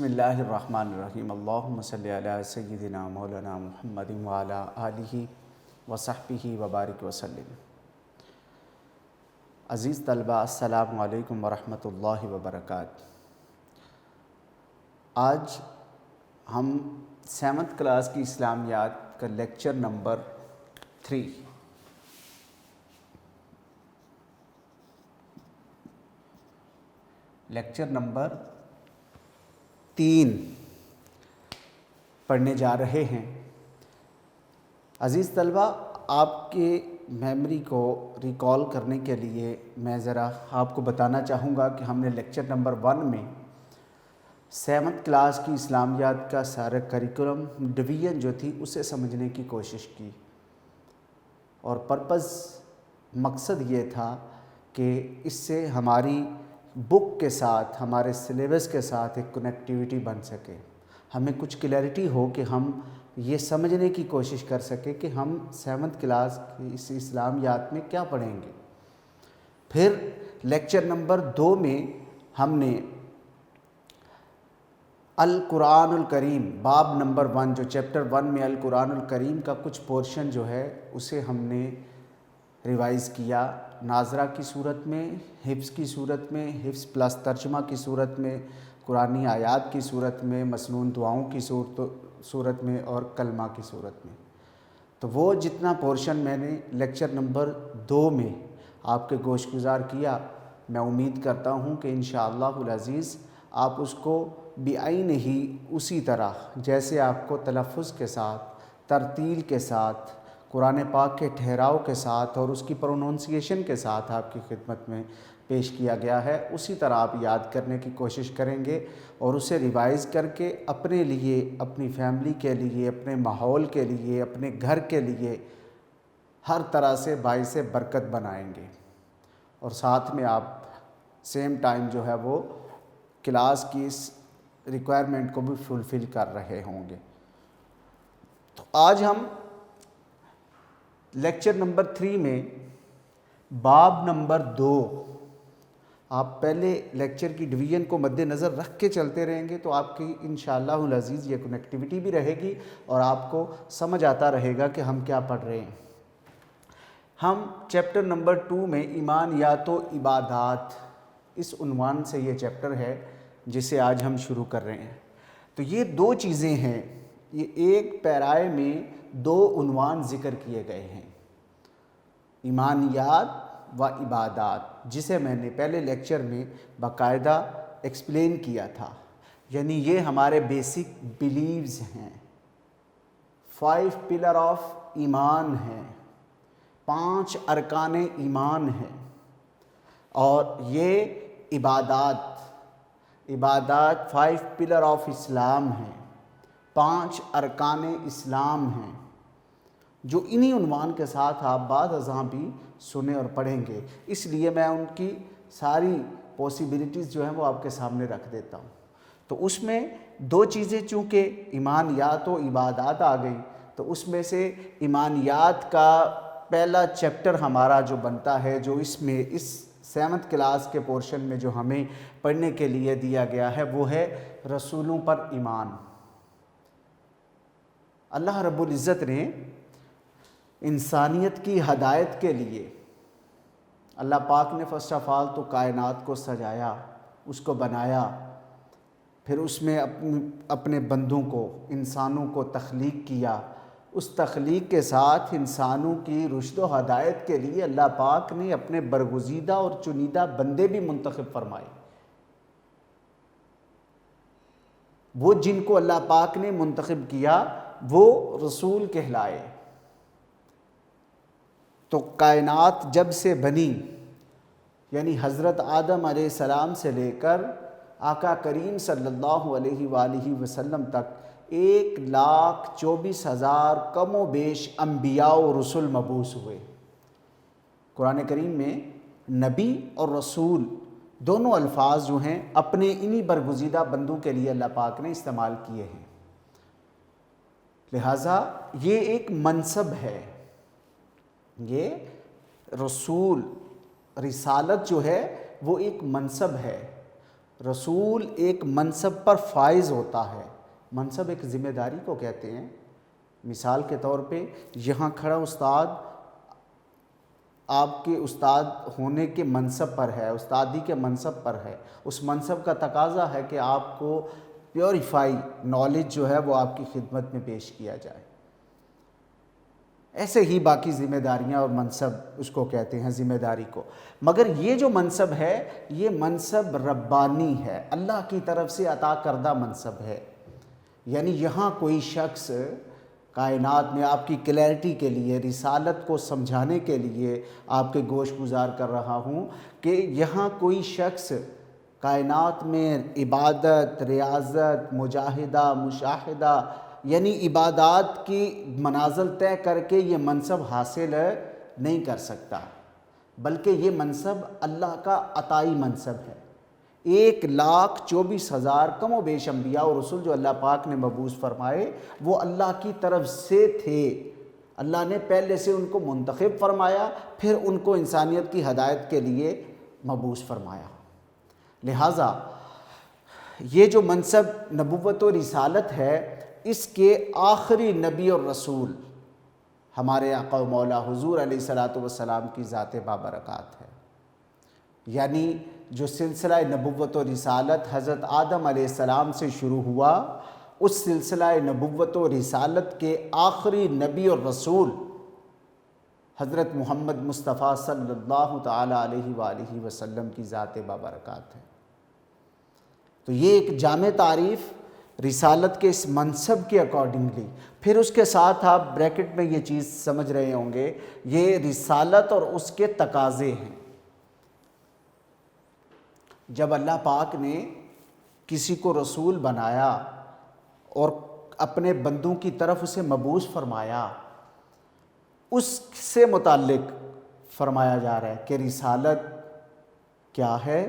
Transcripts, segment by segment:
اللہ الرحمن الرحیم اللہم صلی علی سیدنا مولانا محمد وعلی آلہ وصحبہ وبارک وسلم۔ عزیز طلبہ، السلام علیکم ورحمۃ اللہ وبرکاتہ۔ آج ہم 7th کلاس کی اسلامیات کا لیکچر نمبر 3 پڑھنے جا رہے ہیں۔ عزیز طلبہ، آپ کے میموری کو ریکال کرنے کے لیے میں ذرا آپ کو بتانا چاہوں گا کہ ہم نے لیکچر نمبر 1 میں 7th کلاس کی اسلامیات کا سارا کریکولم ڈویژن جو تھی اسے سمجھنے کی کوشش کی، اور مقصد یہ تھا کہ اس سے ہماری بک کے ساتھ، ہمارے سلیبس کے ساتھ ایک کنیکٹیوٹی بن سکے، ہمیں کچھ کلیئرٹی ہو کہ ہم یہ سمجھنے کی کوشش کر سکیں کہ ہم 7th کلاس کی اس اسلامیات میں کیا پڑھیں گے۔ پھر لیکچر نمبر 2 میں ہم نے القرآن الکریم باب نمبر 1 جو چیپٹر 1 میں القرآن الکریم کا کچھ پورشن جو ہے اسے ہم نے ریوائز کیا، ناظرہ کی صورت میں، حفظ کی صورت میں، حفظ پلس ترجمہ کی صورت میں، قرآنی آیات کی صورت میں، مسنون دعاؤں کی صورت میں اور کلمہ کی صورت میں۔ تو وہ جتنا پورشن میں نے لیکچر نمبر 2 میں آپ کے گوش گزار کیا، میں امید کرتا ہوں کہ انشاءاللہ العزیز آپ اس کو بعین ہی اسی طرح جیسے آپ کو تلفظ کے ساتھ، ترتیل کے ساتھ، قرآن پاک کے ٹھہراؤ کے ساتھ اور اس کی پروننسیشن کے ساتھ آپ کی خدمت میں پیش کیا گیا ہے، اسی طرح آپ یاد کرنے کی کوشش کریں گے اور اسے ریوائز کر کے اپنے لیے، اپنی فیملی کے لیے، اپنے ماحول کے لیے، اپنے گھر کے لیے ہر طرح سے باعث برکت بنائیں گے، اور ساتھ میں آپ سیم ٹائم جو ہے وہ کلاس کی اس ریکوائرمنٹ کو بھی فلفل کر رہے ہوں گے۔ تو آج ہم لیکچر نمبر 3 میں باب نمبر 2، آپ پہلے لیکچر کی ڈویژن کو مد نظر رکھ کے چلتے رہیں گے تو آپ کی انشاءاللہ العزیز یہ کنیکٹیوٹی بھی رہے گی اور آپ کو سمجھ آتا رہے گا کہ ہم کیا پڑھ رہے ہیں۔ ہم چیپٹر نمبر 2 میں ایمانیات و عبادات، اس عنوان سے یہ چیپٹر ہے جسے آج ہم شروع کر رہے ہیں۔ تو یہ 2 چیزیں ہیں، یہ ایک پیرائے میں 2 عنوان ذکر کیے گئے ہیں، ایمانیات و عبادات، جسے میں نے پہلے لیکچر میں باقاعدہ ایکسپلین کیا تھا، یعنی یہ ہمارے بیسک بیلیوز ہیں، 5 پلر آف ایمان ہیں، 5 ارکان ایمان ہیں، اور یہ عبادات 5 پلر آف اسلام ہیں، 5 ارکان اسلام ہیں، جو انہی عنوان کے ساتھ آپ بعد ازاں بھی سنیں اور پڑھیں گے۔ اس لیے میں ان کی ساری پاسبلٹیز جو ہیں وہ آپ کے سامنے رکھ دیتا ہوں۔ تو اس میں 2 چیزیں چونکہ ایمانیات و عبادات آ گئی، تو اس میں سے ایمانیات کا پہلا چیپٹر ہمارا جو بنتا ہے، جو اس میں اس 7th کلاس کے پورشن میں جو ہمیں پڑھنے کے لیے دیا گیا ہے، وہ ہے رسولوں پر ایمان۔ اللہ رب العزت نے انسانیت کی ہدایت کے لیے، اللہ پاک نے فرسٹ آف آل تو کائنات کو سجایا، اس کو بنایا، پھر اس میں اپنے بندوں کو، انسانوں کو تخلیق کیا۔ اس تخلیق کے ساتھ انسانوں کی رشد و ہدایت کے لیے اللہ پاک نے اپنے برگزیدہ اور چنیدہ بندے بھی منتخب فرمائے۔ وہ جن کو اللہ پاک نے منتخب کیا وہ رسول کہلائے۔ تو کائنات جب سے بنی، یعنی حضرت آدم علیہ السلام سے لے کر آقا کریم صلی اللہ علیہ وآلہ وسلم تک 1,24,000 کم و بیش انبیاء و رسول مبعوث ہوئے۔ قرآن کریم میں نبی اور رسول دونوں الفاظ جو ہیں اپنے انہی برگزیدہ بندوں کے لیے اللہ پاک نے استعمال کیے ہیں، لہٰذا یہ ایک منصب ہے، یہ رسول رسالت جو ہے وہ ایک منصب ہے، رسول ایک منصب پر فائز ہوتا ہے. منصب ایک ذمہ داری کو کہتے ہیں. مثال کے طور پہ یہاں کھڑا استاد آپ کے استاد ہونے کے منصب پر ہے، استادی کے منصب پر ہے. اس منصب کا تقاضا ہے کہ آپ کو پیوریفائی نالج جو ہے وہ آپ کی خدمت میں پیش کیا جائے. ایسے ہی باقی ذمہ داریاں اور منصب اس کو کہتے ہیں، ذمہ داری کو. مگر یہ جو منصب ہے یہ منصب ربانی ہے، اللہ کی طرف سے عطا کردہ منصب ہے. یعنی یہاں کوئی شخص کائنات میں آپ کی کلیئرٹی کے لیے، رسالت کو سمجھانے کے لیے آپ کے گوش گزار کر رہا ہوں کہ یہاں کوئی شخص کائنات میں عبادت، ریاضت، مجاہدہ، مشاہدہ یعنی عبادات کی منازل طے کر کے یہ منصب حاصل نہیں کر سکتا، بلکہ یہ منصب اللہ کا عطائی منصب ہے. 1,24,000 کم و بیش انبیاء اور رسول جو اللہ پاک نے مبعوث فرمائے وہ اللہ کی طرف سے تھے. اللہ نے پہلے سے ان کو منتخب فرمایا، پھر ان کو انسانیت کی ہدایت کے لیے مبعوث فرمایا. لہٰذا یہ جو منصب نبوت و رسالت ہے اس کے آخری نبی اور رسول ہمارے آقا و مولا حضور علیہ الصلوۃ والسلام کی ذات بابرکات ہے. یعنی جو سلسلہ نبوت و رسالت حضرت آدم علیہ السلام سے شروع ہوا، اس سلسلہ نبوت و رسالت کے آخری نبی اور رسول حضرت محمد مصطفیٰ صلی اللہ تعالیٰ علیہ وآلہ وسلم کی ذات بابرکات ہے. تو یہ ایک جامع تعریف رسالت کے اس منصب کے اکارڈنگلی. پھر اس کے ساتھ آپ بریکٹ میں یہ چیز سمجھ رہے ہوں گے، یہ رسالت اور اس کے تقاضے ہیں. جب اللہ پاک نے کسی کو رسول بنایا اور اپنے بندوں کی طرف اسے مبعوث فرمایا، اس سے متعلق فرمایا جا رہا ہے کہ رسالت کیا ہے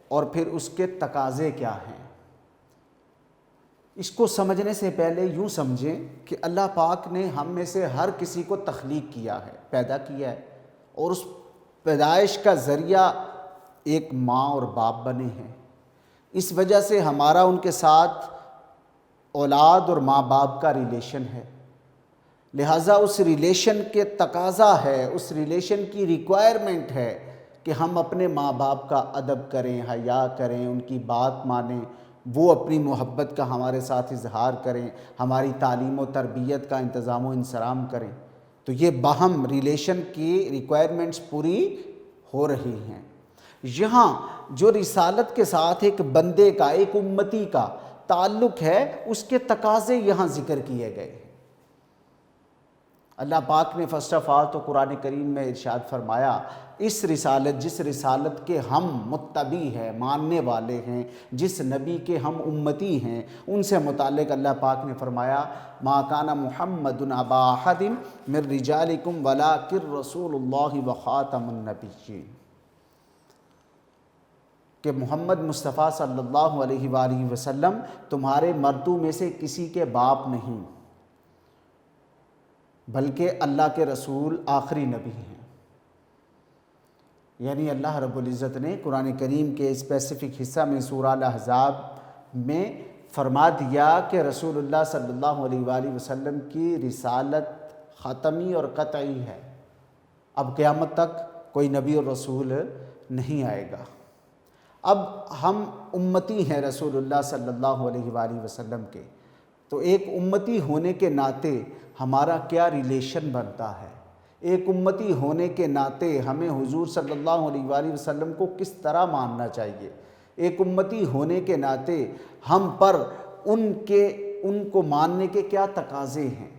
اور پھر اس کے تقاضے کیا ہیں. اس کو سمجھنے سے پہلے یوں سمجھیں کہ اللہ پاک نے ہم میں سے ہر کسی کو تخلیق کیا ہے، پیدا کیا ہے، اور اس پیدائش کا ذریعہ ایک ماں اور باپ بنے ہیں. اس وجہ سے ہمارا ان کے ساتھ اولاد اور ماں باپ کا ریلیشن ہے. لہٰذا اس ریلیشن کے تقاضا ہے، اس ریلیشن کی ریکوائرمنٹ ہے کہ ہم اپنے ماں باپ کا ادب کریں، حیا کریں، ان کی بات مانیں، وہ اپنی محبت کا ہمارے ساتھ اظہار کریں، ہماری تعلیم و تربیت کا انتظام و انصرام کریں. تو یہ باہم ریلیشن کی ریکوائرمنٹس پوری ہو رہی ہیں. یہاں جو رسالت کے ساتھ ایک بندے کا، ایک امتی کا تعلق ہے، اس کے تقاضے یہاں ذکر کیے گئے ہیں. اللہ پاک نے فرسٹ آف آل تو قرآن کریم میں ارشاد فرمایا، اس رسالت، جس رسالت کے ہم متبی ہیں، ماننے والے ہیں، جس نبی کے ہم امتی ہیں، ان سے متعلق اللہ پاک نے فرمایا ما کان محمد ابا احد من رجالکم ولکن رسول اللہ وخاتم النبیین، کہ محمد مصطفیٰ صلی اللہ علیہ وآلہ وسلم تمہارے مردوں میں سے کسی کے باپ نہیں، بلکہ اللہ کے رسول آخری نبی ہیں. یعنی اللہ رب العزت نے قرآن کریم کے اسپیسیفک حصہ میں سورہ الاحزاب میں فرما دیا کہ رسول اللہ صلی اللہ علیہ وآلہ وسلم کی رسالت ختمی اور قطعی ہے. اب قیامت تک کوئی نبی اور رسول نہیں آئے گا. اب ہم امتی ہیں رسول اللہ صلی اللہ علیہ وآلہ وسلم کے، تو ایک امتی ہونے کے ناطے ہمارا کیا ریلیشن بنتا ہے، ایک امتی ہونے کے ناطے ہمیں حضور صلی اللہ علیہ وآلہ وسلم کو کس طرح ماننا چاہیے، ایک امتی ہونے کے ناطے ہم پر ان کو ماننے کے کیا تقاضے ہیں.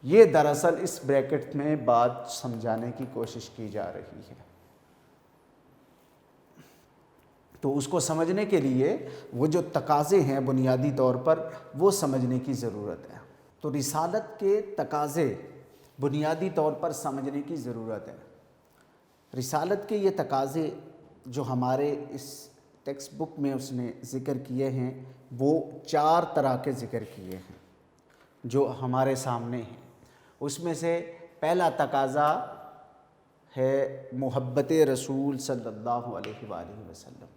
یہ دراصل اس بریکٹ میں بات سمجھانے کی کوشش کی جا رہی ہے. تو اس کو سمجھنے کے لیے وہ جو تقاضے ہیں بنیادی طور پر وہ سمجھنے کی ضرورت ہے. تو رسالت کے تقاضے بنیادی طور پر سمجھنے کی ضرورت ہے. رسالت کے یہ تقاضے جو ہمارے اس ٹیکسٹ بک میں اس نے ذکر کیے ہیں وہ 4 طرح کے ذکر کیے ہیں جو ہمارے سامنے ہیں. اس میں سے پہلا تقاضا ہے محبت رسول صلی اللہ علیہ وآلہ وسلم.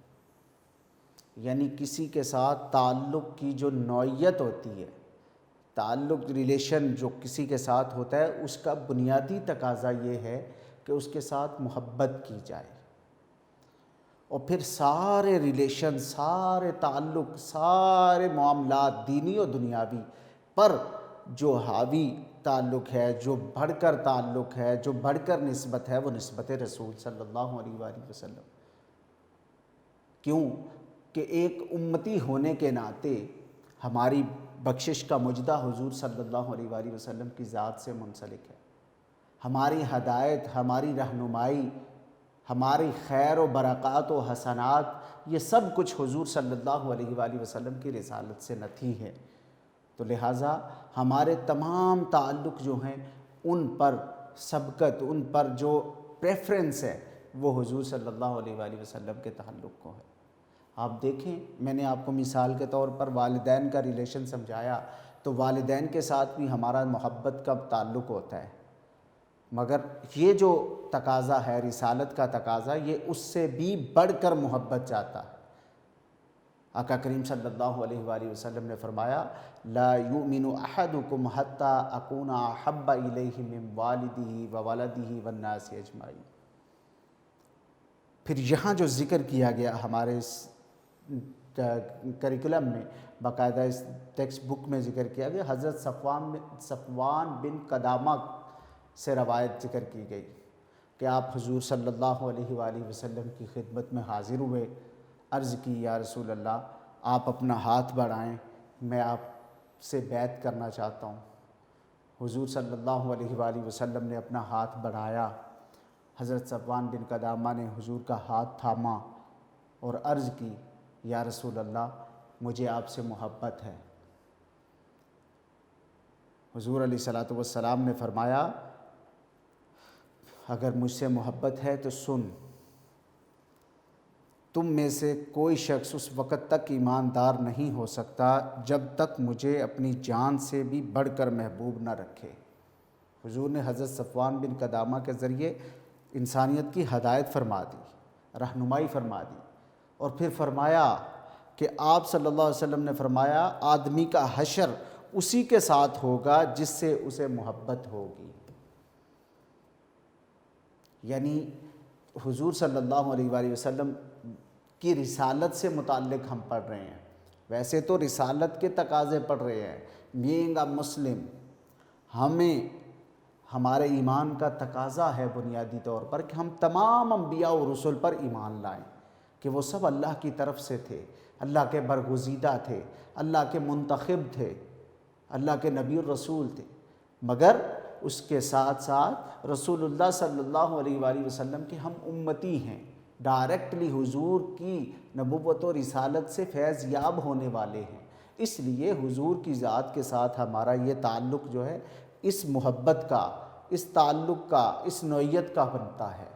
یعنی کسی کے ساتھ تعلق کی جو نوعیت ہوتی ہے، تعلق ریلیشن جو کسی کے ساتھ ہوتا ہے، اس کا بنیادی تقاضا یہ ہے کہ اس کے ساتھ محبت کی جائے، اور پھر سارے ریلیشن، سارے تعلق، سارے معاملات دینی و دنیاوی پر جو حاوی تعلق ہے، جو بڑھ کر تعلق ہے، جو بڑھ کر نسبت ہے، وہ نسبت رسول صلی اللہ علیہ وآلہ وسلم۔ کیوں کہ ایک امتی ہونے کے ناطے ہماری بخشش کا مجدہ حضور صلی اللہ علیہ وآلہ وسلم کی ذات سے منسلک ہے۔ ہماری ہدایت، ہماری رہنمائی، ہماری خیر و برکات و حسنات، یہ سب کچھ حضور صلی اللہ علیہ وآلہ وسلم کی رسالت سے نتھی ہے۔ تو لہٰذا ہمارے تمام تعلق جو ہیں ان پر سبقت، ان پر جو پریفرنس ہے، وہ حضور صلی اللہ علیہ وآلہ وسلم کے تعلق کو ہے۔ آپ دیکھیں، میں نے آپ کو مثال کے طور پر والدین کا ریلیشن سمجھایا، تو والدین کے ساتھ بھی ہمارا محبت کا تعلق ہوتا ہے، مگر یہ جو تقاضا ہے رسالت کا تقاضا، یہ اس سے بھی بڑھ کر محبت چاہتا ہے۔ آقا کریم صلی اللہ علیہ وآلہ وسلم نے فرمایا، لا یؤمن احدکم حتی اکون احب الیہ من والدہ وولدہ والناس اجمعین۔ پھر یہاں جو ذکر کیا گیا ہمارے اس کریکولم میں، باقاعدہ اس ٹیکسٹ بک میں ذکر کیا گیا، حضرت صفوان بن قدامہ سے روایت ذکر کی گئی کہ آپ حضور صلی اللہ علیہ وآلہ وسلم کی خدمت میں حاضر ہوئے، عرض کی، یا رسول اللہ، آپ اپنا ہاتھ بڑھائیں، میں آپ سے بیعت کرنا چاہتا ہوں۔ حضور صلی اللہ علیہ وآلہ وسلم نے اپنا ہاتھ بڑھایا، حضرت صفوان بن قدامہ نے حضور کا ہاتھ تھاما اور عرض کی، یا رسول اللہ، مجھے آپ سے محبت ہے۔ حضور علیہ الصلوۃ والسلام نے فرمایا، اگر مجھ سے محبت ہے تو سن، تم میں سے کوئی شخص اس وقت تک ایماندار نہیں ہو سکتا جب تک مجھے اپنی جان سے بھی بڑھ کر محبوب نہ رکھے۔ حضور نے حضرت صفوان بن قدامہ کے ذریعے انسانیت کی ہدایت فرما دی، رہنمائی فرما دی، اور پھر فرمایا کہ آپ صلی اللہ علیہ وسلم نے فرمایا، آدمی کا حشر اسی کے ساتھ ہوگا جس سے اسے محبت ہوگی۔ یعنی حضور صلی اللہ علیہ وآلہ وسلم کی رسالت سے متعلق ہم پڑھ رہے ہیں، ویسے تو رسالت کے تقاضے پڑھ رہے ہیں، بینگ اے مسلم، ہمیں ہمارے ایمان کا تقاضا ہے بنیادی طور پر کہ ہم تمام انبیاء و رسل پر ایمان لائیں کہ وہ سب اللہ کی طرف سے تھے، اللہ کے برگزیدہ تھے، اللہ کے منتخب تھے، اللہ کے نبی الرسول تھے، مگر اس کے ساتھ ساتھ رسول اللہ صلی اللہ علیہ وآلہ وسلم کے ہم امتی ہیں، ڈائریکٹلی حضور کی نبوت و رسالت سے فیض یاب ہونے والے ہیں۔ اس لیے حضور کی ذات کے ساتھ ہمارا یہ تعلق جو ہے اس محبت کا، اس تعلق کا، اس نوعیت کا بنتا ہے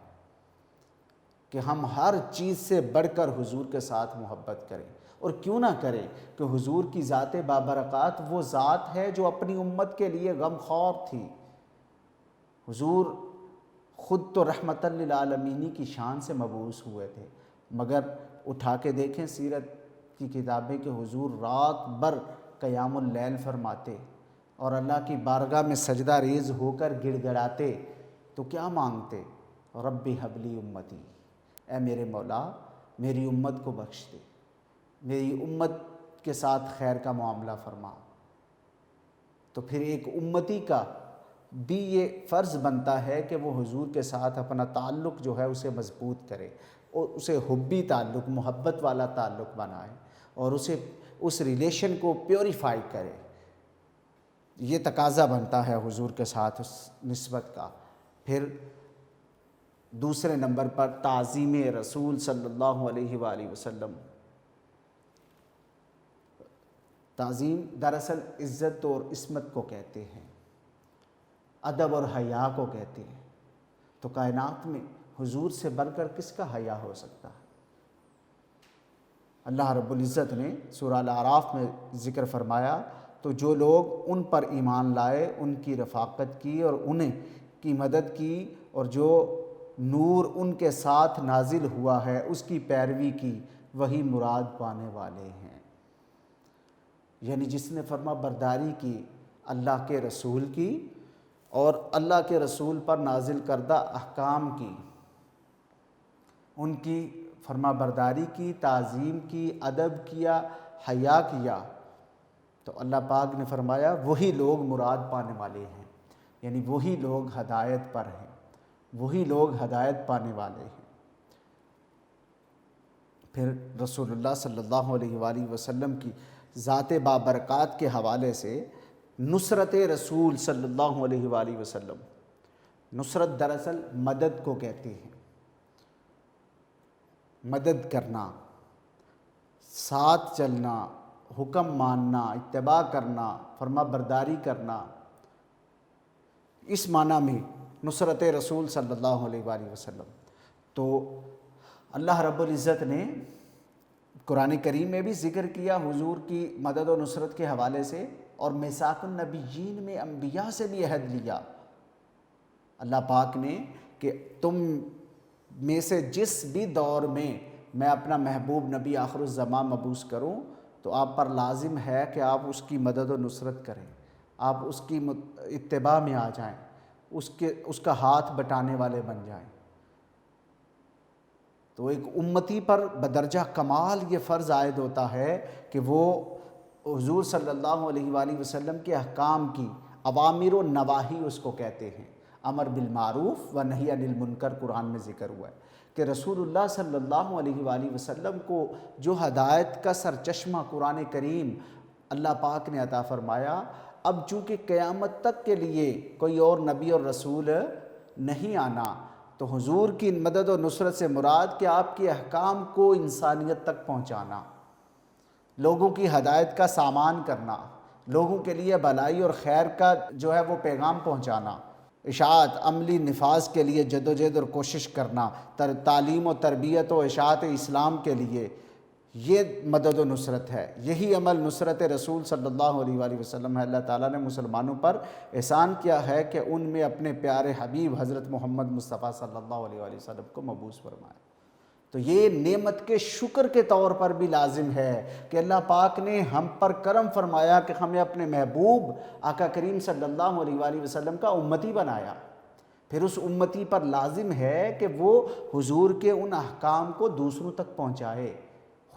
کہ ہم ہر چیز سے بڑھ کر حضور کے ساتھ محبت کریں، اور کیوں نہ کریں کہ حضور کی ذات بابرکات وہ ذات ہے جو اپنی امت کے لیے غم خوار تھی۔ حضور خود تو رحمت للعالمینی کی شان سے مبعوث ہوئے تھے، مگر اٹھا کے دیکھیں سیرت کی کتابیں کہ حضور رات بھر قیام اللیل فرماتے اور اللہ کی بارگاہ میں سجدہ ریز ہو کر گڑ گڑاتے، تو کیا مانگتے؟ ربی حبلی امتی، اے میرے مولا میری امت کو بخش دے، میری امت کے ساتھ خیر کا معاملہ فرما۔ تو پھر ایک امتی کا بھی یہ فرض بنتا ہے کہ وہ حضور کے ساتھ اپنا تعلق جو ہے اسے مضبوط کرے، اور اسے حبی تعلق، محبت والا تعلق بنائے، اور اسے اس ریلیشن کو پیوریفائی کرے۔ یہ تقاضا بنتا ہے حضور کے ساتھ اس نسبت کا۔ پھر دوسرے نمبر پر تعظیم رسول صلی اللہ علیہ وآلہ وسلم۔ تعظیم دراصل عزت اور عصمت کو کہتے ہیں، ادب اور حیا کو کہتے ہیں۔ تو کائنات میں حضور سے بڑھ کر کس کا حیا ہو سکتا ہے؟ اللہ رب العزت نے سورہ الاعراف میں ذکر فرمایا، تو جو لوگ ان پر ایمان لائے، ان کی رفاقت کی اور انہیں کی مدد کی، اور جو نور ان کے ساتھ نازل ہوا ہے اس کی پیروی کی، وہی مراد پانے والے ہیں۔ یعنی جس نے فرما برداری کی اللہ کے رسول کی اور اللہ کے رسول پر نازل کردہ احکام کی، ان کی فرما برداری کی، تعظیم کی، ادب کیا، حیا کیا، تو اللہ پاک نے فرمایا وہی لوگ مراد پانے والے ہیں، یعنی وہی لوگ ہدایت پر ہیں، وہی لوگ ہدایت پانے والے ہیں۔ پھر رسول اللہ صلی اللہ علیہ وآلہ وسلم کی ذات بابرکات کے حوالے سے نصرت رسول صلی اللہ علیہ وآلہ وسلم، نصرت دراصل مدد کو کہتے ہیں، مدد کرنا، ساتھ چلنا، حکم ماننا، اتباع کرنا، فرما برداری کرنا، اس معنی میں نصرت رسول صلی اللہ علیہ وآلہ وسلم۔ تو اللہ رب العزت نے قرآن کریم میں بھی ذکر کیا حضور کی مدد و نصرت کے حوالے سے، اور میثاق النبیین میں انبیاء سے بھی عہد لیا اللہ پاک نے کہ تم میں سے جس بھی دور میں اپنا محبوب نبی آخر الزمان مبعوث کروں تو آپ پر لازم ہے کہ آپ اس کی مدد و نصرت کریں، آپ اس کی اتباع میں آ جائیں، اس کا ہاتھ بٹانے والے بن جائیں۔ تو ایک امتی پر بدرجہ کمال یہ فرض عائد ہوتا ہے کہ وہ حضور صلی اللہ علیہ وآلہ وسلم کے احکام کی اوامر و نواہی اس کو کہتے ہیں، امر بالمعروف و نہی عن المنکر قرآن میں ذکر ہوا ہے کہ رسول اللہ صلی اللہ علیہ وآلہ وسلم کو جو ہدایت کا سرچشمہ قرآن کریم اللہ پاک نے عطا فرمایا، اب چونکہ قیامت تک کے لیے کوئی اور نبی اور رسول نہیں آنا، تو حضور کی مدد و نصرت سے مراد کہ آپ کے احکام کو انسانیت تک پہنچانا، لوگوں کی ہدایت کا سامان کرنا، لوگوں کے لیے بھلائی اور خیر کا جو ہے وہ پیغام پہنچانا، اشاعت عملی نفاذ کے لیے جدوجہد اور کوشش کرنا، تعلیم و تربیت و اشاعت اسلام کے لیے، یہ مدد و نصرت ہے، یہی عمل نصرت رسول صلی اللہ علیہ وآلہ وسلم ہے۔ اللہ تعالیٰ نے مسلمانوں پر احسان کیا ہے کہ ان میں اپنے پیارے حبیب حضرت محمد مصطفیٰ صلی اللہ علیہ وآلہ وسلم کو مبعوث فرمایا۔ تو یہ نعمت کے شکر کے طور پر بھی لازم ہے کہ اللہ پاک نے ہم پر کرم فرمایا کہ ہمیں اپنے محبوب آقا کریم صلی اللہ علیہ وآلہ وسلم کا امتی بنایا۔ پھر اس امتی پر لازم ہے کہ وہ حضور کے ان احکام کو دوسروں تک پہنچائے،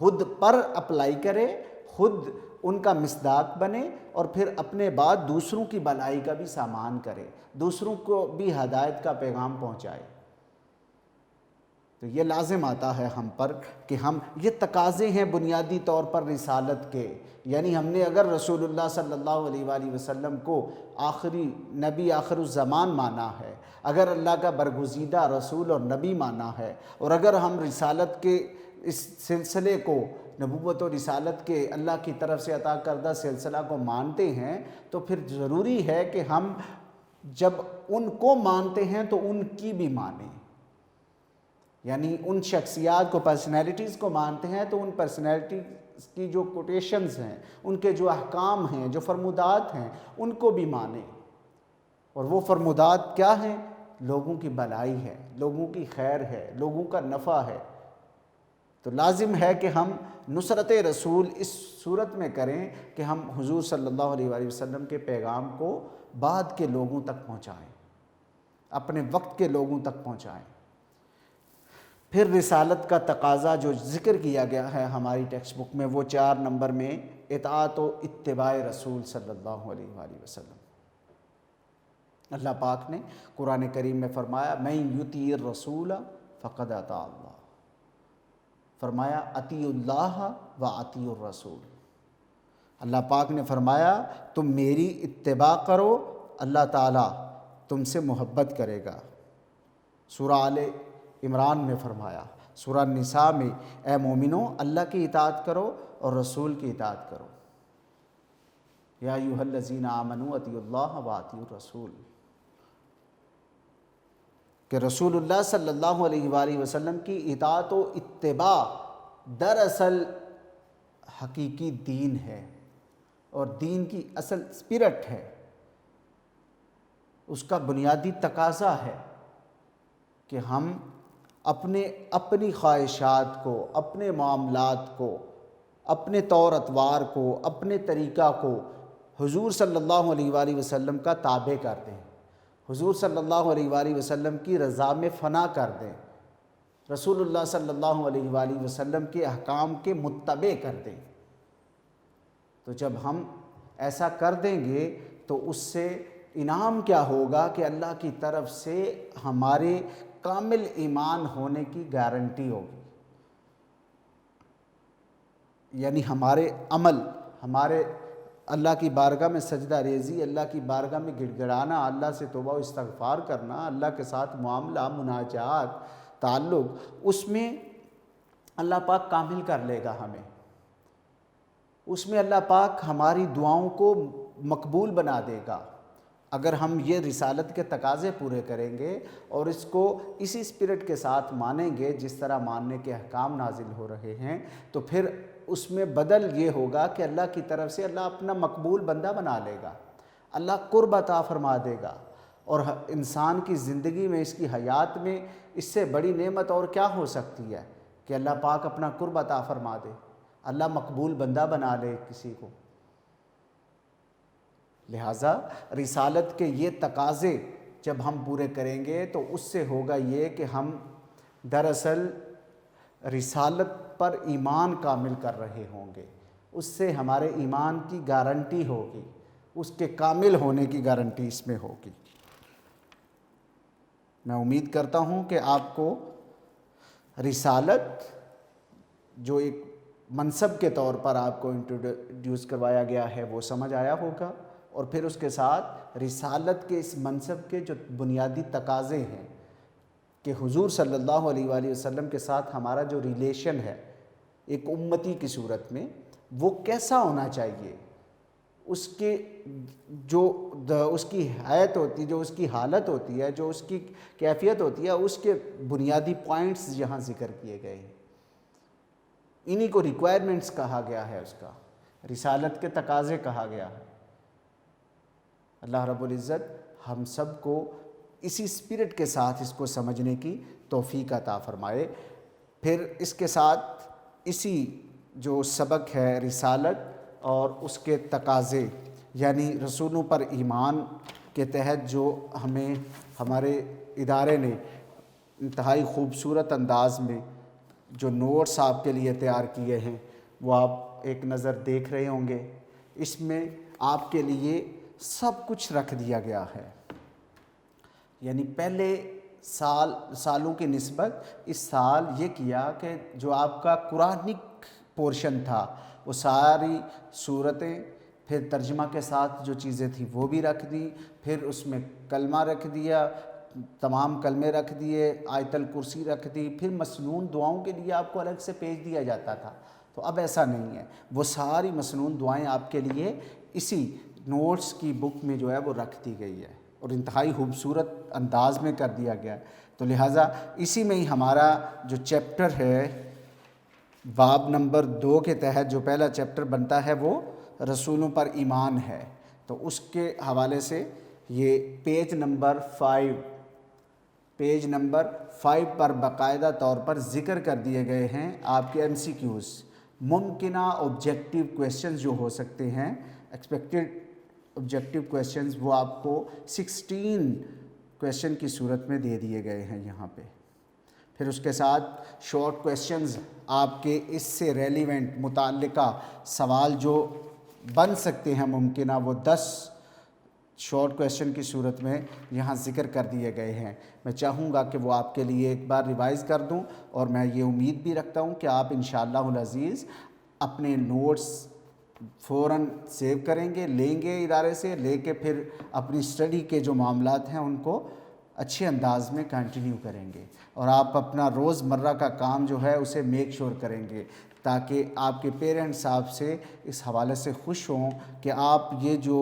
خود پر اپلائی کرے، خود ان کا مصداق بنے، اور پھر اپنے بعد دوسروں کی بھلائی کا بھی سامان کرے، دوسروں کو بھی ہدایت کا پیغام پہنچائے۔ تو یہ لازم آتا ہے ہم پر کہ ہم، یہ تقاضے ہیں بنیادی طور پر رسالت کے، یعنی ہم نے اگر رسول اللہ صلی اللہ علیہ وآلہ وسلم کو آخری نبی آخر الزمان مانا ہے، اگر اللہ کا برگزیدہ رسول اور نبی مانا ہے، اور اگر ہم رسالت کے اس سلسلے کو، نبوت و رسالت کے اللہ کی طرف سے عطا کردہ سلسلہ کو مانتے ہیں، تو پھر ضروری ہے کہ ہم جب ان کو مانتے ہیں تو ان کی بھی مانیں، یعنی ان شخصیات کو، پرسنالٹیز کو مانتے ہیں تو ان پرسنالٹیز کی جو کوٹیشنز ہیں، ان کے جو احکام ہیں، جو فرمودات ہیں، ان کو بھی مانیں۔ اور وہ فرمودات کیا ہیں؟ لوگوں کی بھلائی ہے، لوگوں کی خیر ہے، لوگوں کا نفع ہے۔ تو لازم ہے کہ ہم نصرت رسول اس صورت میں کریں کہ ہم حضور صلی اللہ علیہ وآلہ وسلم کے پیغام کو بعد کے لوگوں تک پہنچائیں، اپنے وقت کے لوگوں تک پہنچائیں۔ پھر رسالت کا تقاضا جو ذکر کیا گیا ہے ہماری ٹیکسٹ بک میں، وہ 4 نمبر میں اطاعت و اتباع رسول صلی اللہ علیہ وآلہ وسلم۔ اللہ پاک نے قرآن کریم میں فرمایا من یطیع الرسول فقد اطاع اللہ، فرمایا اطیعوا اللہ و اطیعوا الرسول۔ اللہ پاک نے فرمایا تم میری اتباع کرو، اللہ تعالیٰ تم سے محبت کرے گا۔ سورہ آل عمران میں فرمایا، سورہ نساء میں اے مومنو اللہ کی اطاعت کرو اور رسول کی اطاعت کرو، یا ایھا الذین آمنوا اطیعوا اللہ و اطیعوا الرسول، کہ رسول اللہ صلی اللہ علیہ وآلہ وسلم کی اطاعت و اتباع دراصل حقیقی دین ہے، اور دین کی اصل اسپرٹ ہے، اس کا بنیادی تقاضا ہے کہ ہم اپنی خواہشات کو، اپنے معاملات کو، اپنے طور اطوار کو، اپنے طریقہ کو حضور صلی اللہ علیہ وآلہ وسلم کا تابع کر دیں، حضور صلی اللہ علیہ وآلہ وسلم کی رضا میں فنا کر دیں، رسول اللہ صلی اللہ علیہ وآلہ وسلم کے احکام کے متبع کر دیں۔ تو جب ہم ایسا کر دیں گے تو اس سے انعام کیا ہوگا کہ اللہ کی طرف سے ہمارے کامل ایمان ہونے کی گارنٹی ہوگی، یعنی ہمارے عمل، ہمارے اللہ کی بارگاہ میں سجدہ ریزی، اللہ کی بارگاہ میں گڑ گڑانا، اللہ سے توبہ و استغفار کرنا، اللہ کے ساتھ معاملہ، مناجات، تعلق، اس میں اللہ پاک کامل کر لے گا ہمیں، اس میں اللہ پاک ہماری دعاؤں کو مقبول بنا دے گا۔ اگر ہم یہ رسالت کے تقاضے پورے کریں گے اور اس کو اسی اسپرٹ کے ساتھ مانیں گے جس طرح ماننے کے احکام نازل ہو رہے ہیں، تو پھر اس میں بدل یہ ہوگا کہ اللہ کی طرف سے اللہ اپنا مقبول بندہ بنا لے گا، اللہ قرب عطا فرما دے گا، اور انسان کی زندگی میں، اس کی حیات میں اس سے بڑی نعمت اور کیا ہو سکتی ہے کہ اللہ پاک اپنا قرب عطا فرما دے، اللہ مقبول بندہ بنا لے کسی کو۔ لہٰذا رسالت کے یہ تقاضے جب ہم پورے کریں گے تو اس سے ہوگا یہ کہ ہم دراصل رسالت پر ایمان کامل کر رہے ہوں گے، اس سے ہمارے ایمان کی گارنٹی ہوگی، اس کے کامل ہونے کی گارنٹی اس میں ہوگی۔ میں امید کرتا ہوں کہ آپ کو رسالت جو ایک منصب کے طور پر آپ کو انٹروڈیوس کروایا گیا ہے وہ سمجھ آیا ہوگا، اور پھر اس کے ساتھ رسالت کے اس منصب کے جو بنیادی تقاضے ہیں کہ حضور صلی اللہ علیہ وآلہ وسلم کے ساتھ ہمارا جو ریلیشن ہے ایک امتی کی صورت میں وہ کیسا ہونا چاہیے، اس کے جو اس کی حیت ہوتی ہے، جو اس کی حالت ہوتی ہے، جو اس کی کیفیت ہوتی ہے، اس کے بنیادی پوائنٹس یہاں ذکر کیے گئے ہیں، انہی کو ریکوائرمنٹس کہا گیا ہے، اس کا رسالت کے تقاضے کہا گیا ہے۔ اللہ رب العزت ہم سب کو اسی اسپرٹ کے ساتھ اس کو سمجھنے کی توفیق عطا فرمائے۔ پھر اس کے ساتھ اسی جو سبق ہے رسالت اور اس کے تقاضے، یعنی رسولوں پر ایمان کے تحت جو ہمیں ہمارے ادارے نے انتہائی خوبصورت انداز میں جو نوٹس آپ کے لیے تیار کیے ہیں وہ آپ ایک نظر دیکھ رہے ہوں گے۔ اس میں آپ کے لیے سب کچھ رکھ دیا گیا ہے، یعنی پہلے سالوں کی نسبت اس سال یہ کیا کہ جو آپ کا قرآنک پورشن تھا وہ ساری صورتیں، پھر ترجمہ کے ساتھ جو چیزیں تھیں وہ بھی رکھ دی، پھر اس میں کلمہ رکھ دیا، تمام کلمے رکھ دیے، آیت الکرسی رکھ دی، پھر مسنون دعاؤں کے لیے آپ کو الگ سے پیج دیا جاتا تھا۔ تو اب ایسا نہیں ہے، وہ ساری مسنون دعائیں آپ کے لیے اسی نوٹس کی بک میں جو ہے وہ رکھ دی گئی ہے اور انتہائی خوبصورت انداز میں کر دیا گیا ہے۔ تو لہٰذا اسی میں ہی ہمارا جو چیپٹر ہے باب نمبر 2 کے تحت جو پہلا چیپٹر بنتا ہے وہ رسولوں پر ایمان ہے، تو اس کے حوالے سے یہ پیج نمبر 5 پر باقاعدہ طور پر ذکر کر دیے گئے ہیں آپ کے MCQs، ممکنہ آبجیکٹیو کویسچنز جو ہو سکتے ہیں، ایکسپیکٹڈ آبجیکٹیو کویسچنز، وہ آپ کو 16 کویسچن کی صورت میں دے دیے گئے ہیں یہاں پہ۔ پھر اس کے ساتھ شارٹ کویسچنز آپ کے اس سے ریلیونٹ متعلقہ سوال جو بن سکتے ہیں ممکنہ، وہ 10 شارٹ کویسچن کی صورت میں یہاں ذکر کر دیے گئے ہیں۔ میں چاہوں گا کہ وہ آپ کے لیے ایک بار ریوائز کر دوں، اور میں یہ امید بھی رکھتا ہوں کہ آپ انشاءاللہ العزیز اپنے نوٹس فوراً سیو کریں گے، لیں گے ادارے سے، لے کے پھر اپنی اسٹڈی کے جو معاملات ہیں ان کو اچھے انداز میں کنٹینیو کریں گے، اور آپ اپنا روز مرہ کا کام جو ہے اسے میک شور کریں گے، تاکہ آپ کے پیرنٹس آپ سے اس حوالے سے خوش ہوں کہ آپ یہ جو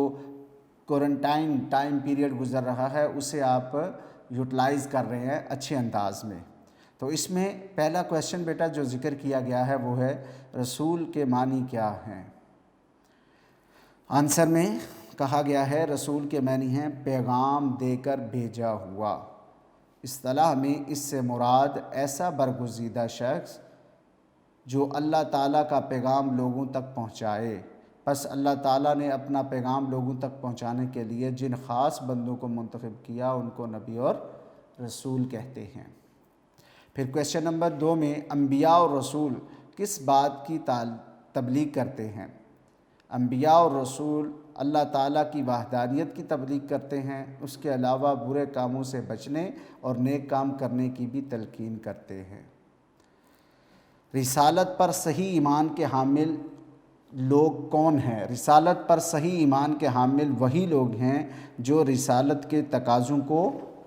کوارنٹائن ٹائم پیریڈ گزر رہا ہے اسے آپ یوٹیلائز کر رہے ہیں اچھے انداز میں۔ تو اس میں پہلا کویسچن بیٹا جو ذکر کیا گیا ہے وہ ہے رسول کے معنی کیا ہیں؟ آنسر میں کہا گیا ہے رسول کے معنی ہیں پیغام دے کر بھیجا ہوا۔ اصطلاح میں اس سے مراد ایسا برگزیدہ شخص جو اللہ تعالیٰ کا پیغام لوگوں تک پہنچائے۔ پس اللہ تعالیٰ نے اپنا پیغام لوگوں تک پہنچانے کے لیے جن خاص بندوں کو منتخب کیا ان کو نبی اور رسول کہتے ہیں۔ پھر کویسچن نمبر 2 میں انبیاء اور رسول کس بات کی تبلیغ کرتے ہیں؟ انبیاء اور رسول اللہ تعالیٰ کی وحدانیت کی تبلیغ کرتے ہیں، اس کے علاوہ برے کاموں سے بچنے اور نیک کام کرنے کی بھی تلقین کرتے ہیں۔ رسالت پر صحیح ایمان کے حامل لوگ کون ہیں؟ رسالت پر صحیح ایمان کے حامل وہی لوگ ہیں جو رسالت کے تقاضوں کو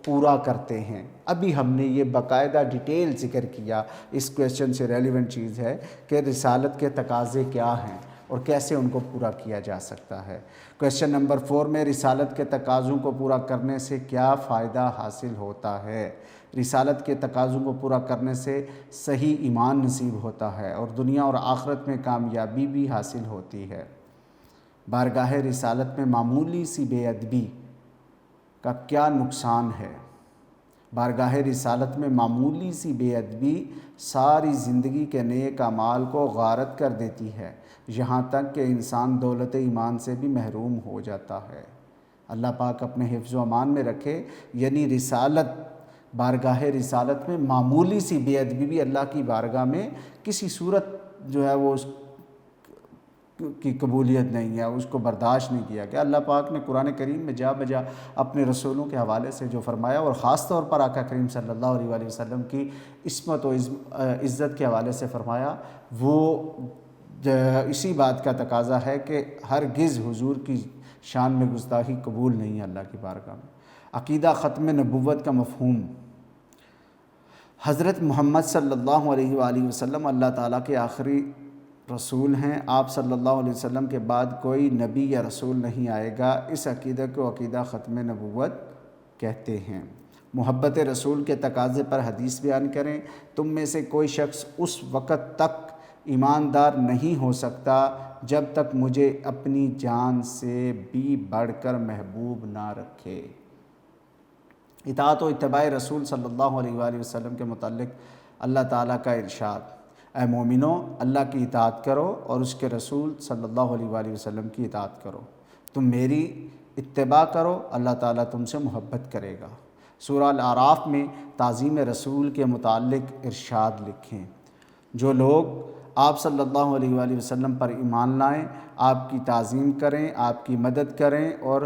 پورا کرتے ہیں۔ ابھی ہم نے یہ باقاعدہ ڈیٹیل ذکر کیا، اس کویسچن سے ریلیونٹ چیز ہے کہ رسالت کے تقاضے کیا ہیں اور کیسے ان کو پورا کیا جا سکتا ہے۔ کویسچن نمبر 4 میں رسالت کے تقاضوں کو پورا کرنے سے کیا فائدہ حاصل ہوتا ہے؟ رسالت کے تقاضوں کو پورا کرنے سے صحیح ایمان نصیب ہوتا ہے اور دنیا اور آخرت میں کامیابی بھی حاصل ہوتی ہے۔ بارگاہ رسالت میں معمولی سی بے ادبی کا کیا نقصان ہے؟ بارگاہ رسالت میں معمولی سی بے ادبی ساری زندگی کے نیک اعمال کو غارت کر دیتی ہے، یہاں تک کہ انسان دولت ایمان سے بھی محروم ہو جاتا ہے۔ اللہ پاک اپنے حفظ و امان میں رکھے، یعنی بارگاہ رسالت میں معمولی سی بے ادبی بھی اللہ کی بارگاہ میں کسی صورت جو ہے وہ اس کی قبولیت نہیں ہے، اس کو برداشت نہیں کیا گیا۔ اللہ پاک نے قرآن کریم میں جا بجا اپنے رسولوں کے حوالے سے جو فرمایا، اور خاص طور پر آقا کریم صلی اللہ علیہ وآلہ وسلم کی عصمت و عزت کے حوالے سے فرمایا، وہ اسی بات کا تقاضا ہے کہ ہرگز حضور کی شان میں گستاخی قبول نہیں ہے اللہ کی بارگاہ میں۔ عقیدہ ختم نبوت کا مفہوم۔ حضرت محمد صلی اللہ علیہ وآلہ وسلم اللہ تعالیٰ کے آخری رسول ہیں، آپ صلی اللہ علیہ وسلم کے بعد کوئی نبی یا رسول نہیں آئے گا، اس عقیدہ کو عقیدہ ختم نبوت کہتے ہیں۔ محبت رسول کے تقاضے پر حدیث بیان کریں۔ تم میں سے کوئی شخص اس وقت تک ایماندار نہیں ہو سکتا جب تک مجھے اپنی جان سے بھی بڑھ کر محبوب نہ رکھے۔ اطاعت و اتباع رسول صلی اللہ علیہ وآلہ وسلم کے متعلق اللہ تعالیٰ کا ارشاد: اے مومنو، اللہ کی اطاعت کرو اور اس کے رسول صلی اللہ علیہ وآلہ وسلم کی اطاعت کرو۔ تم میری اتباع کرو، اللہ تعالیٰ تم سے محبت کرے گا۔ سورہ الاعراف میں تعظیم رسول کے متعلق ارشاد لکھیں: جو لوگ آپ صلی اللہ علیہ وآلہ وسلم پر ایمان لائیں، آپ کی تعظیم کریں، آپ کی مدد کریں اور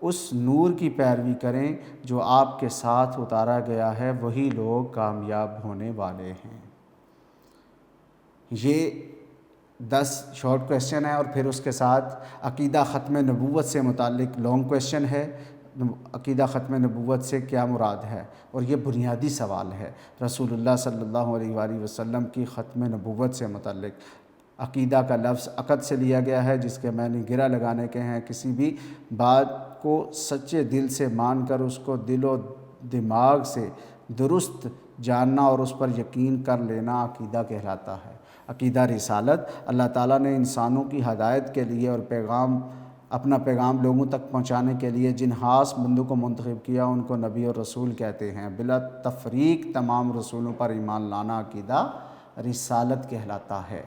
اس نور کی پیروی کریں جو آپ کے ساتھ اتارا گیا ہے، وہی لوگ کامیاب ہونے والے ہیں۔ یہ 10 شارٹ کویسچن ہے اور پھر اس کے ساتھ عقیدہ ختم نبوت سے متعلق لانگ کویسچن ہے۔ عقیدہ ختم نبوت سے کیا مراد ہے؟ اور یہ بنیادی سوال ہے رسول اللہ صلی اللہ علیہ وآلہ وسلم کی ختم نبوت سے متعلق۔ عقیدہ کا لفظ عقد سے لیا گیا ہے، جس کے معنی گرہ لگانے کے ہیں۔ کسی بھی بات کو سچے دل سے مان کر اس کو دل و دماغ سے درست جاننا اور اس پر یقین کر لینا عقیدہ کہلاتا ہے۔ عقیدہ رسالت: اللہ تعالیٰ نے انسانوں کی ہدایت کے لیے اور اپنا پیغام لوگوں تک پہنچانے کے لیے جن خاص بندوں کو منتخب کیا ان کو نبی اور رسول کہتے ہیں۔ بلا تفریق تمام رسولوں پر ایمان لانا عقیدہ رسالت کہلاتا ہے۔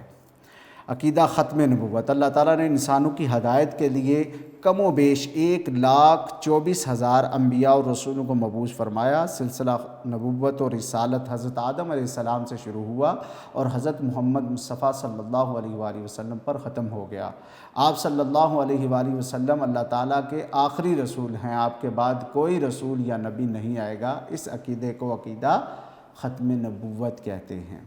عقیدہ ختم نبوت: اللہ تعالیٰ نے انسانوں کی ہدایت کے لیے کم و بیش 1,24,000 انبیاء اور رسولوں کو مبعوث فرمایا۔ سلسلہ نبوت اور رسالت حضرت آدم علیہ السلام سے شروع ہوا اور حضرت محمد مصطفیٰ صلی اللہ علیہ وآلہ وسلم پر ختم ہو گیا۔ آپ صلی اللہ علیہ وآلہ وسلم اللہ تعالیٰ کے آخری رسول ہیں، آپ کے بعد کوئی رسول یا نبی نہیں آئے گا۔ اس عقیدے کو عقیدہ ختم نبوت کہتے ہیں۔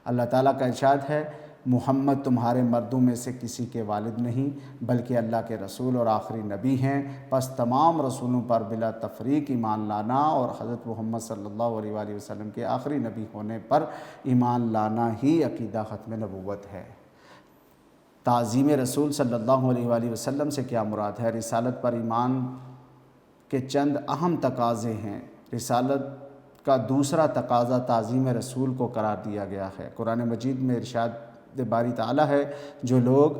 اللہ تعالیٰ کا ارشاد ہے: محمد تمہارے مردوں میں سے کسی کے والد نہیں بلکہ اللہ کے رسول اور آخری نبی ہیں، پس تمام رسولوں پر بلا تفریق ایمان لانا اور حضرت محمد صلی اللہ علیہ وآلہ وسلم کے آخری نبی ہونے پر ایمان لانا ہی عقیدہ ختم نبوت ہے۔ تعظیم رسول صلی اللہ علیہ وآلہ وسلم سے کیا مراد ہے؟ رسالت پر ایمان کے چند اہم تقاضے ہیں۔ رسالت کا دوسرا تقاضا تعظیم رسول کو قرار دیا گیا ہے۔ قرآن مجید میں ارشاد باری تعالیٰ ہے: جو لوگ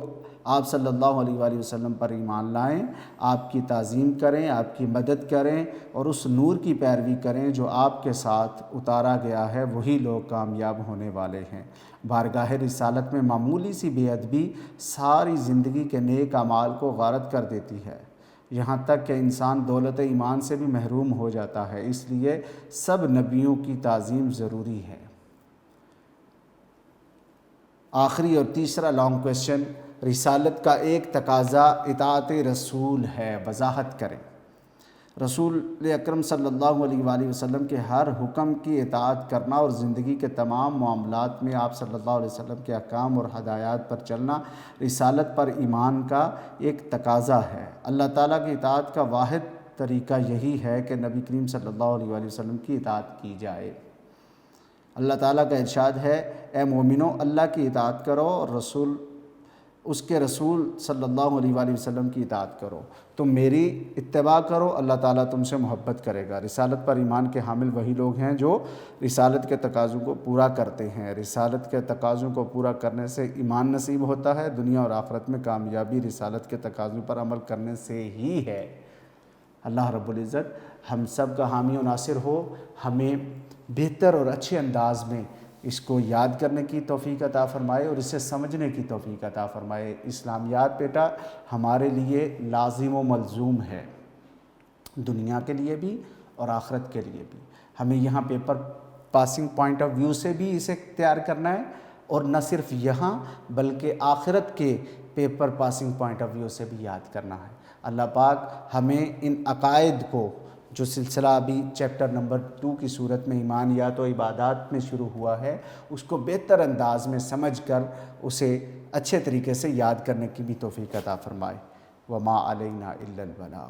آپ صلی اللہ علیہ وآلہ وسلم پر ایمان لائیں، آپ کی تعظیم کریں، آپ کی مدد کریں اور اس نور کی پیروی کریں جو آپ کے ساتھ اتارا گیا ہے، وہی لوگ کامیاب ہونے والے ہیں۔ بارگاہ رسالت میں معمولی سی بے ادبی ساری زندگی کے نیک اعمال کو غارت کر دیتی ہے، یہاں تک کہ انسان دولت ایمان سے بھی محروم ہو جاتا ہے۔ اس لیے سب نبیوں کی تعظیم ضروری ہے۔ آخری اور تیسرا لانگ کویسچن، رسالت کا ایک تقاضا اطاعت رسول ہے، وضاحت کریں۔ رسول اکرم صلی اللہ علیہ وآلہ وسلم کے ہر حکم کی اطاعت کرنا اور زندگی کے تمام معاملات میں آپ صلی اللہ علیہ وسلم کے احکام اور ہدایات پر چلنا رسالت پر ایمان کا ایک تقاضا ہے۔ اللہ تعالیٰ کی اطاعت کا واحد طریقہ یہی ہے کہ نبی کریم صلی اللہ علیہ وآلہ وسلم کی اطاعت کی جائے۔ اللہ تعالیٰ کا ارشاد ہے، اے مومنو اللہ کی اطاعت کرو اور اس کے رسول صلی اللہ علیہ وآلہ وسلم کی اطاعت کرو، تم میری اتباع کرو، اللہ تعالیٰ تم سے محبت کرے گا۔ رسالت پر ایمان کے حامل وہی لوگ ہیں جو رسالت کے تقاضوں کو پورا کرتے ہیں۔ رسالت کے تقاضوں کو پورا کرنے سے ایمان نصیب ہوتا ہے، دنیا اور آخرت میں کامیابی رسالت کے تقاضوں پر عمل کرنے سے ہی ہے۔ اللہ رب العزت ہم سب کا حامی و ناصر ہو، ہمیں بہتر اور اچھے انداز میں اس کو یاد کرنے کی توفیق عطا فرمائے اور اسے سمجھنے کی توفیق عطا فرمائے۔ اسلامیات بیٹا ہمارے لیے لازم و ملزوم ہے، دنیا کے لیے بھی اور آخرت کے لیے بھی۔ ہمیں یہاں paper passing point of view سے بھی اسے تیار کرنا ہے، اور نہ صرف یہاں بلکہ آخرت کے paper passing point of view سے بھی یاد کرنا ہے۔ اللہ پاک ہمیں ان عقائد کو، جو سلسلہ ابھی چیپٹر نمبر 2 کی صورت میں ایمانیات و عبادات میں شروع ہوا ہے، اس کو بہتر انداز میں سمجھ کر اسے اچھے طریقے سے یاد کرنے کی بھی توفیق عطا فرمائے۔ وما علینا الا البلاغ۔